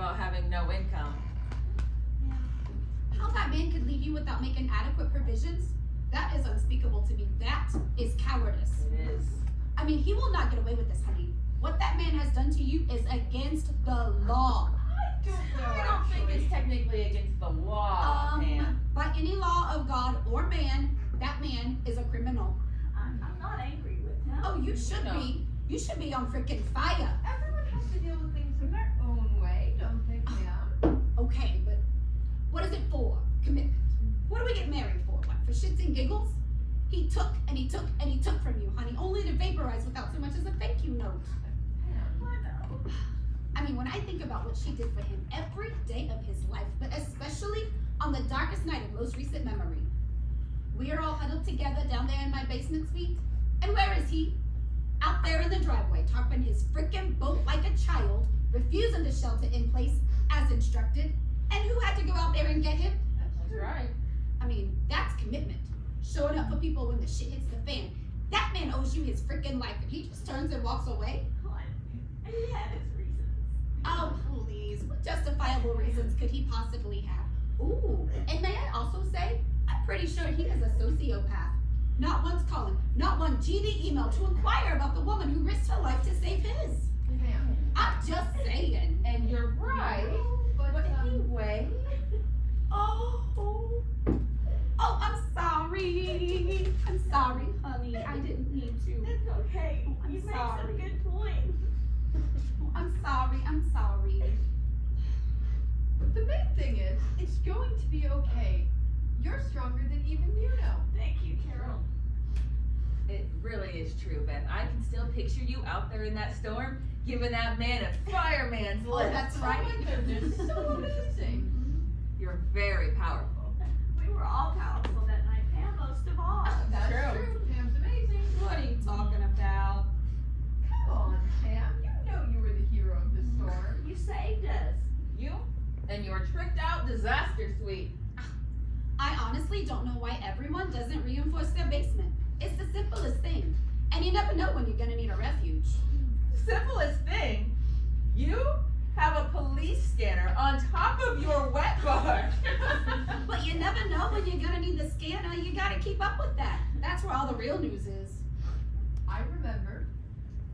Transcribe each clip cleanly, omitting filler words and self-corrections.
about having no income. Yeah. How that man could leave you without making adequate provisions? That is unspeakable to me. That is cowardice. It is. I mean, he will not get away with this, honey. What that man has done to you is against the law. I don't think it's technically against the law, Pam. By any law of God or man, that man is a criminal. I'm not angry with him. Oh, you should No. be. You should be on freaking fire. Everyone has to deal with things in their own way, don't they, Pam? Okay, but what is it for? Commitment. What do we get married for? What, for shits and giggles? He took and he took and he took from you, honey, only to vaporize without so much as a thank you note. I know. I mean, when I think about what she did for him every day of his life, but especially on the darkest night of most recent memory, we are all huddled together down there in my basement suite, and where is he? Out there in the driveway, tarping his frickin' boat like a child, refusing to shelter in place as instructed, and who had to go out there and get him? That's right. I mean, that's commitment. Showing up for people when the shit hits the fan. That man owes you his frickin' life, and he just turns and walks away? And he had his reasons. Oh, please. What justifiable reasons could he possibly have? Ooh, and may I also say, I'm pretty sure he is a sociopath. Not once calling, not one GD email to inquire about the woman who risked her life to save his. Pam. I'm just saying. And you're right. But anyway. Oh, I'm sorry. I'm sorry, honey. I didn't mean to. It's okay. Oh, I'm You made sorry. some good points. I'm sorry. I'm sorry. The main thing is, it's going to be okay. You're stronger than even you know. Thank you, Carol. It really is true, Beth. I can still picture you out there in that storm, giving that man a fireman's Oh, lift. that's Oh right. my goodness, so amazing. You're very powerful. We were all powerful that night, Pam, most of all. That's True. true. Pam's amazing. What are you talking about? Come on, Pam. You know you were the hero of the storm. You saved us. You and your tricked out disaster suite. I honestly don't know why everyone doesn't reinforce their basement. It's the simplest thing. And you never know when you're gonna need a refuge. Simplest thing. You have a police scanner on top of your wet bar. But you never know when you're gonna need the scanner. You gotta keep up with that. That's where all the real news is. I remember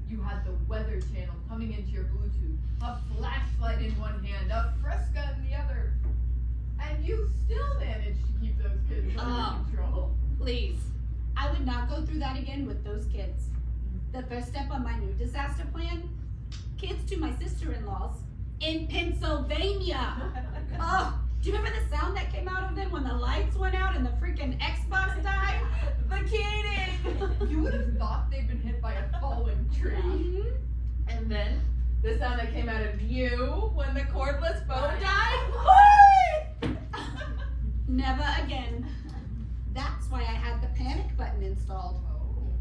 you had the Weather Channel coming into your Bluetooth, a flashlight in one hand, a Fresca in the other, and you still managed to keep those kids under control. Please. I would not go through that again with those kids. The first step on my new disaster plan, kids to my sister-in-law's in Pennsylvania. Oh, do you remember the sound that came out of them when the lights went out and the freaking Xbox died? The Keating. You would have thought they'd been hit by a falling tree. Mhm. And then the sound that came out of you when the cordless phone died. Never again. That's why I had the panic button installed.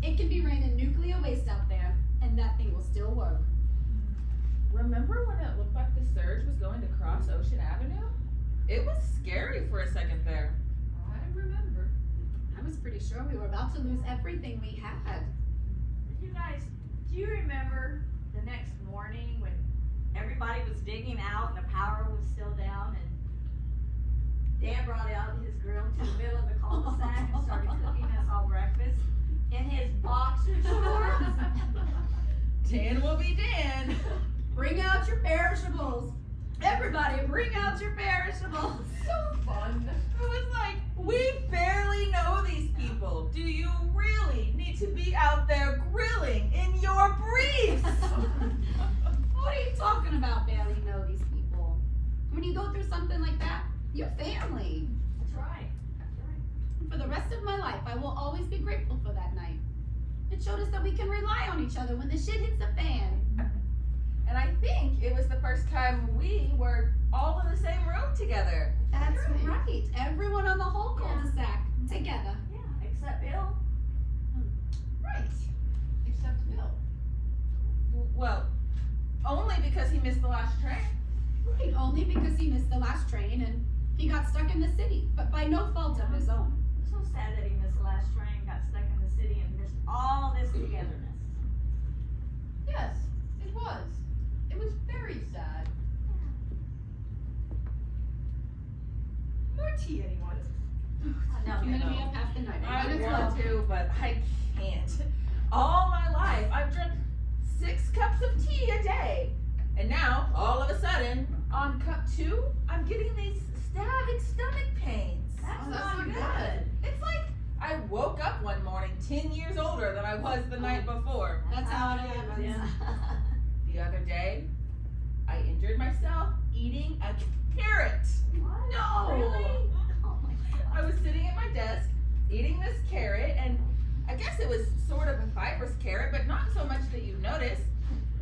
It can be raining nuclear waste out there, and that thing will still work. Remember when it looked like the surge was going to cross Ocean Avenue? It was scary for a second there. I remember. I was pretty sure we were about to lose everything we had. You guys, do you remember the next morning when everybody was digging out and the power was still down and Dan brought out his grill to the middle of the cul-de-sac and started cooking us all breakfast in his boxer shorts? Dan will be Dan. Bring out your perishables. Everybody, bring out your perishables. So fun. It was like, we barely know these people. Do you really need to be out there grilling in your briefs? What are you talking about, barely know these people? When you go through something like that, you're family. That's right. That's right. For the rest of my life, I will always be grateful for that night. It showed us that we can rely on each other when the shit hits the fan. And I think it was the first time we were all in the same room together. That's right. Everyone on the whole cul-de-sac together. Yeah, except Bill. Right. Except Bill. Well, only because he missed the last train. Right, only because he missed the last train and he got stuck in the city, but by no fault of his own. It's so sad that he missed the last train, got stuck in the city, and missed all this togetherness. Yes, it was. It was very sad. tea, anyone? No, I'm gonna no. be up half the night. I Might as want well. to, but I can't. All my life, I've drunk 6 cups of tea a day. And now, all of a sudden, on cup 2, I'm getting these stabbing stomach pains. That's Oh, that's not not good. It's like I woke up one morning 10 years older than I was the night before. That's how it happens. Yeah. The other day, I injured myself eating a carrot. What? No! Really? Oh my I was sitting at my desk eating this carrot, and I guess it was sort of a fibrous carrot, but not so much that you notice.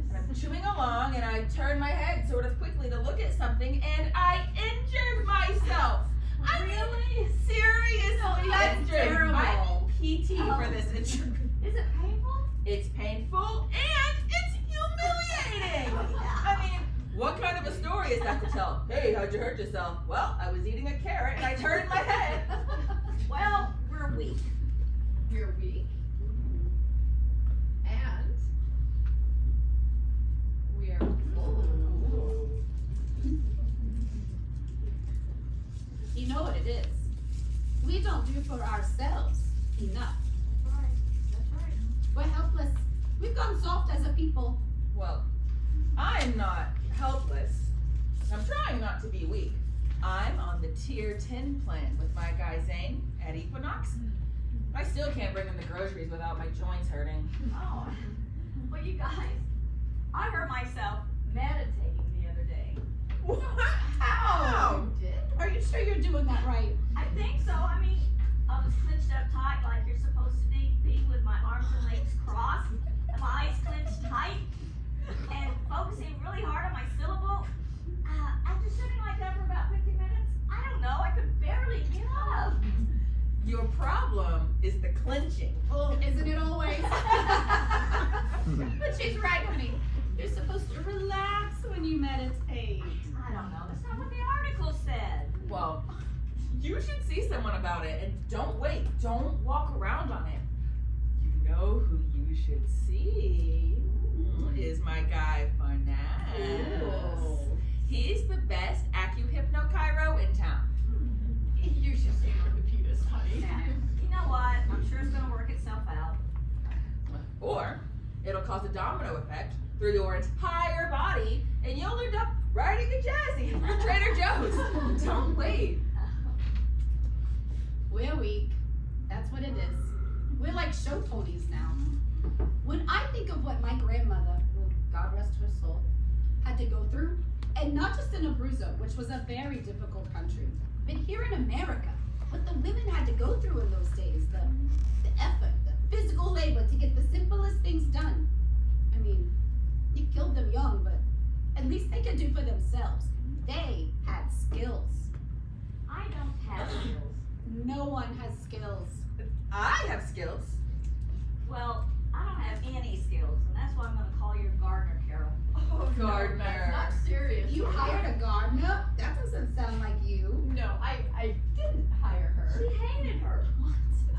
And I'm chewing along, and I turned my head sort of quickly to look at something, and I injured myself. I mean, seriously That's injured. terrible. I'm in PT for this injury. Is it painful? It's painful and it's humiliating. I mean, what kind of a story is that to tell? Hey, how'd you hurt yourself? Well, I was eating a carrot and I turned my head. Well, we're weak. You're weak. And we are full. You know what it is. We don't do for ourselves enough. That's right. That's right. We're helpless. We've gone soft as a people. Well, I'm not helpless. I'm trying not to be weak. I'm on the tier 10 plan with my guy Zane at Equinox. I still can't bring in the groceries without my joints hurting. Oh. Well, you guys, I hurt myself meditating the other day. What? How? You did? Are you sure you're doing that right? I think so. I mean, I was clenched up tight like you're supposed to be with my arms and legs crossed, and my eyes clenched tight, and focusing really hard on my syllable. After sitting like that for about 50 minutes, I don't know, I could barely get up. Your problem is the clenching. Oh, isn't it always? But she's right, honey. You're supposed to relax when you meditate. I don't know, that's not what the article said. Well, you should see someone about it and don't wait. Don't walk around on it. You know who you should see is my guy Farnaz. Ooh. He's the best acuhypno-chiro in town. You should see orthopedist, honey. You know what? I'm sure it's gonna work itself out. Or it'll cause a domino effect through your entire body and you'll end up riding a Jazzy from Trader Joe's. Don't wait. We're weak. That's what it is. We're like show ponies now. When I think of what my grandmother, God rest her soul, had to go through, and not just in Abruzzo, which was a very difficult country, but here in America, what the women had to go through in those days, the effort, the physical labor to get the simplest things done. I mean, you killed them young, but at least they could do for themselves. They had skills. I don't have skills. No one has skills. I have skills. Well, I don't have any skills, and that's why I'm gonna call you gardener, Carol. Oh, Gardener. No, that's not serious. You hired a gardener? That doesn't sound like you. No, I didn't hire her. She hated her.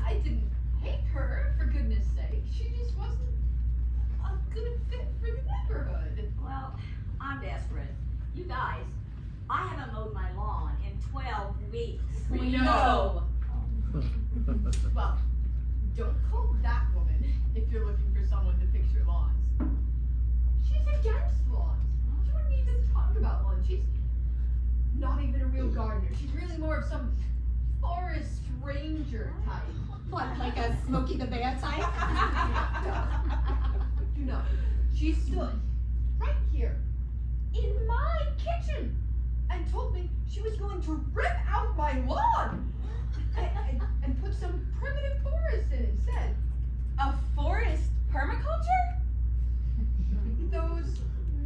I didn't hate her, for goodness sake. She just wasn't a good fit for the neighborhood. Well, I'm desperate. You guys, I haven't mowed my lawn in 12 weeks. We know. Well, don't call that woman if you're looking for someone to fix your lawns. She's against lawns. She wouldn't even talk about lawns. She's not even a real gardener. She's really more of some forest ranger type. What, like a Smokey the Bear type? No, she stood right here in my kitchen and told me she was going to rip out my lawn and put some primitive forest in instead. A forest permaculture? Those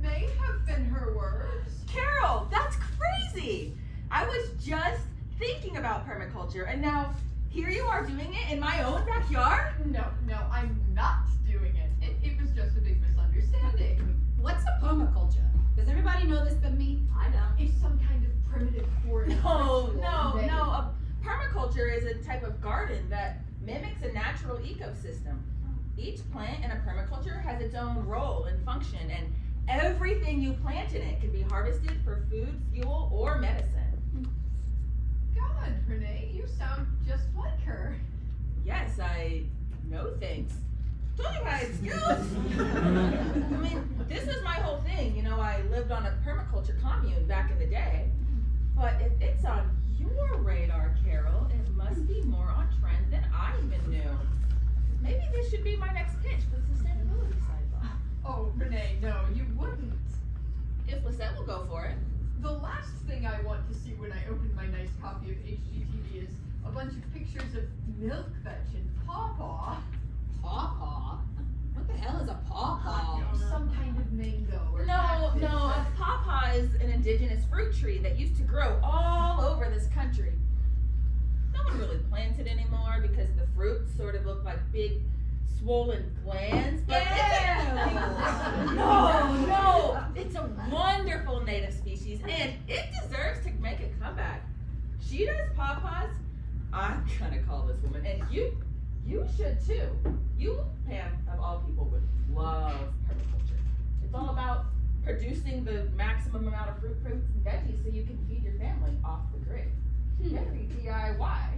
may have been her words. Carol, that's crazy. I was just thinking about permaculture and now here you are doing it in my own backyard? No, I'm not doing it. It was just a big misunderstanding. What's a permaculture? Does everybody know this but me? I don't. It's some kind of primitive forest. ritual that- A permaculture is a type of garden that mimics a natural ecosystem. Each plant in a permaculture has its own role and function, and everything you plant in it can be harvested for food, fuel, or medicine. Got God, Renee, you sound just like her. Yes, no thanks. Told you I had skills. I mean, this is my whole thing. You know, I lived on a permaculture commune back in the day. But if it's on your radar, Carol, it must be more on trend than I even knew. Maybe this should be my next pitch for the sustainability sidebar. Oh, Renee, no, you wouldn't. If Lisette will go for it. The last thing I want to see when I open my nice copy of HGTV is a bunch of pictures of milk fetch and pawpaw. Pawpaw? What the hell is a pawpaw? Some kind of mango or No, cactus. a pawpaw is an indigenous fruit tree that used to grow all over this country. No one really plants it anymore because the fruits sort of look like big swollen glands. But no, it's a wonderful native species and it deserves to make a comeback. She does pawpaws. I'm gonna call this woman, and you should too. You, Pam, of all people, would love permaculture. It's all about producing the maximum amount of fruits and veggies so you can feed your family off the grid. Very DIY.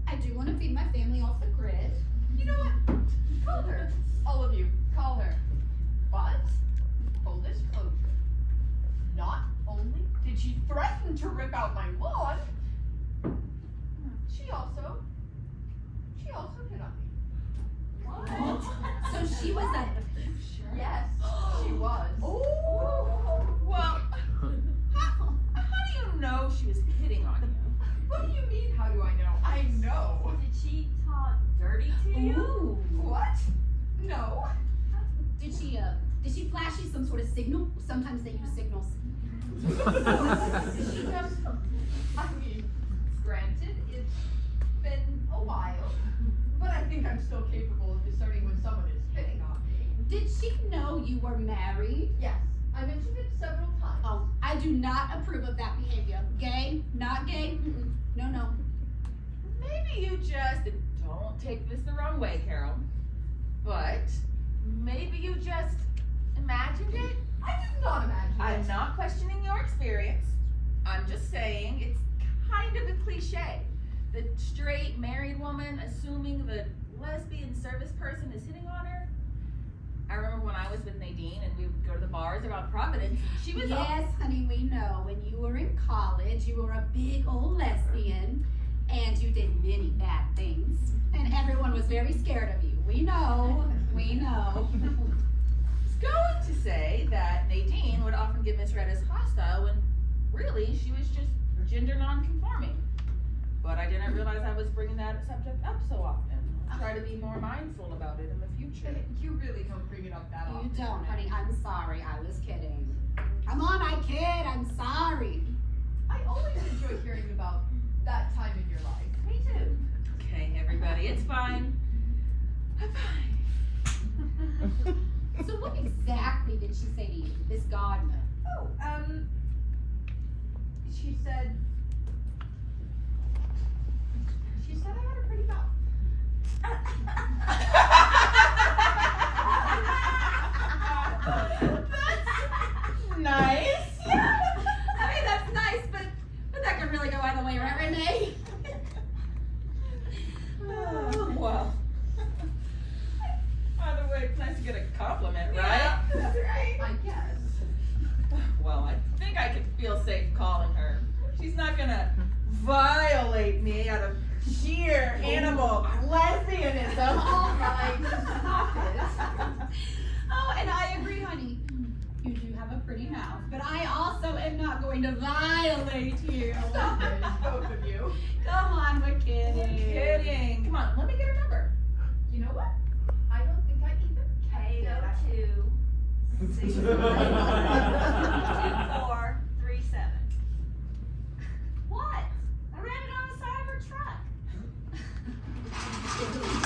I do want to feed my family off the grid. You know what? Call her. All of you, call her. But, full disclosure, not only did she threaten to rip out my lawn, she also hit on me. So she was a... Yes, she was. Oh, well, how do you know she was hitting on you? What do you mean, how do I know? I know. Did she talk dirty to you? Ooh. What? No. Did she flash you some sort of signal? Sometimes they use signals. She just, I mean, granted, it's been a while, but I think I'm still capable of discerning when someone is hitting on me. Did she know you were married? Yes, I mentioned it several times. Oh, I do not approve of that behavior. Gay? Not gay? No. Maybe you just, don't take this the wrong way, Carol, but maybe you just imagined it? I did not imagine I'm it. not questioning your experience. I'm just saying it's kind of a cliche. The straight married woman assuming the lesbian service person is hitting on her. I remember when I was with Nadine and we would go to the bars around Providence. And she was Yes, honey, we know. When you were in college, you were a big old lesbian, and you did many bad things. And everyone was very scared of you. We know. We know. going to say that Nadine would often get misread as hostile when really she was just gender non-conforming. But I didn't realize I was bringing that subject up so often. I'll try to be more mindful about it in the future. You really don't bring it up that You often. don't, honey. I'm sorry. I was kidding. Come on, I kid. I'm sorry. I always enjoy hearing about that time in your life. Me too. Okay, everybody, it's fine. I'm fine. So what exactly did she say to you, this gardener? Oh, she said I had a pretty mouth. That's nice. I mean, that's nice, but that could really go either way, right, Renee? Oh, well. Either way, it's nice to get a compliment, right? Yeah, that's right. I guess. Well, I think I can feel safe calling her. She's not gonna violate me out of sheer animal lesbianism. All right, stop it. Oh, and I agree, honey. You do have a pretty mouth, but I also am not going to violate you. Stop it, both of you. Come on, we're kidding. Kidding. Come on, let me get her number. You know what? I don't think I even kept it. 802 6 24